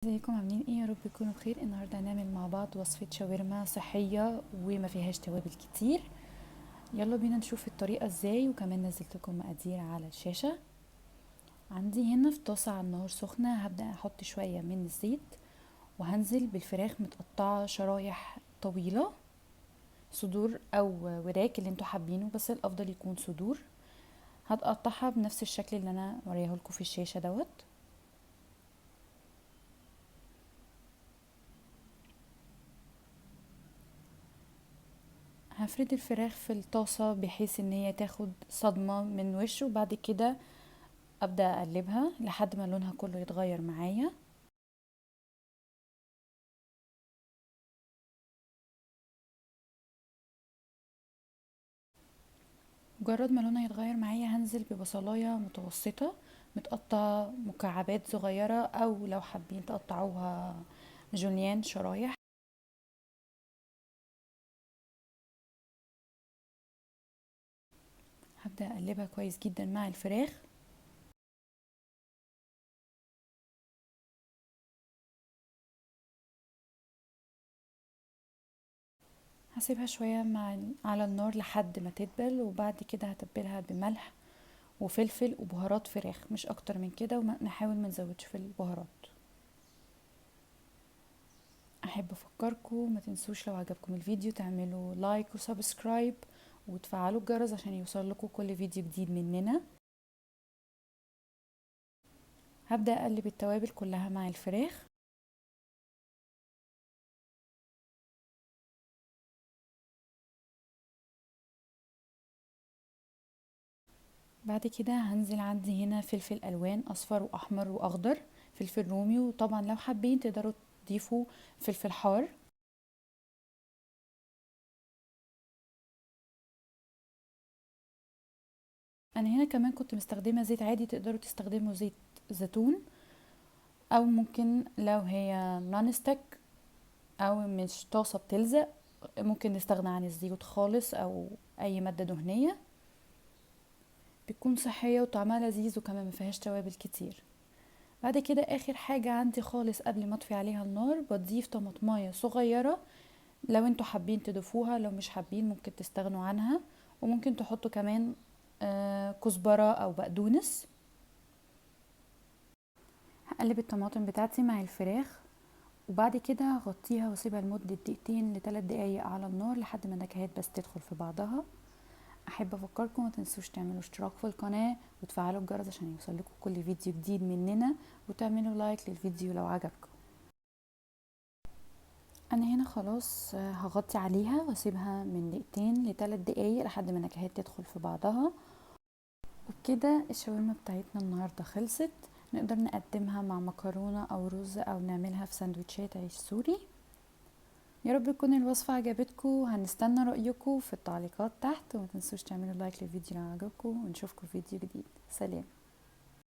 ازيكم عاملين ايه؟ يا رب تكونوا بخير. النهارده هنعمل مع بعض وصفه شاورما صحيه وما فيهاش توابل كتير. يلا بينا نشوف الطريقه ازاي، وكمان نزلت لكم مقادير على الشاشه. عندي هنا في طاسه على النار سخنه، هبدا احط شويه من الزيت وهنزل بالفراخ متقطعه شرايح طويله، صدور او وراك اللي انتوا حابينه، بس الافضل يكون صدور. هتقطعها بنفس الشكل اللي انا وريه لكم في الشاشه دوت. هفرد الفراخ في الطاسة بحيث ان هي تاخد صدمة من وشه، وبعد كده ابدأ اقلبها لحد ما لونها كله يتغير معايا. مجرد ما لونها يتغير معايا هنزل ببصلاية متوسطة متقطع مكعبات صغيرة، او لو حابين تقطعوها جوليان شرايح. هبدأ اقلبها كويس جدا مع الفراخ. هسيبها شوية على النار لحد ما تدبل، وبعد كده هتبلها بملح وفلفل وبهارات فراخ، مش اكتر من كده، ونحاول ما نزودش في البهارات. احب افكركم ما تنسوش لو عجبكم الفيديو تعملوا لايك وسبسكرايب وتفعلوا الجرس عشان يوصل لكم كل فيديو جديد مننا. هبدأ اقلب التوابل كلها مع الفراخ. بعد كده هنزل عندي هنا فلفل الوان اصفر واحمر واخضر، فلفل رومي، وطبعا لو حابين تقدروا تضيفوا فلفل حار. انا هنا كمان كنت مستخدمه زيت عادي، تقدروا تستخدموا زيت زيتون، او ممكن لو هي نون ستيك او مش طاسه بتلزق ممكن نستغنى عن الزيوت خالص، او اي ماده دهنيه. بتكون صحيه وطعمها لذيذ، وكمان ما فيهاش توابل كتير. بعد كده اخر حاجه عندي خالص قبل ما اطفي عليها النار بضيف طماطمايه صغيره، لو انتوا حابين تضيفوها، لو مش حابين ممكن تستغنوا عنها. وممكن تحطوا كمان كزبره او بقدونس. هقلب الطماطم بتاعتي مع الفراخ، وبعد كده هغطيها واسيبها لمدة دقيقتين ل3 دقايق على النار لحد ما النكهات بس تدخل في بعضها. احب افكركم ما تنسوش تعملوا اشتراك في القناة وتفعلوا الجرس عشان يوصل لكم كل فيديو جديد مننا، وتعملوا لايك للفيديو لو عجبكم. انا هنا خلاص هغطي عليها واسيبها من دقيقتين ل3 دقايق لحد ما النكهات تدخل في بعضها. وبكده الشاورما بتاعتنا النهاردة خلصت. نقدر نقدمها مع مكرونة او رز، او نعملها في سندوتشات عيش سوري. يا رب تكون الوصفة عجبتكم، هنستنى رأيكم في التعليقات تحت، وما تنسوش تعملوا لايك للفيديو لو عجبكم، ونشوفكم في فيديو جديد. سلام.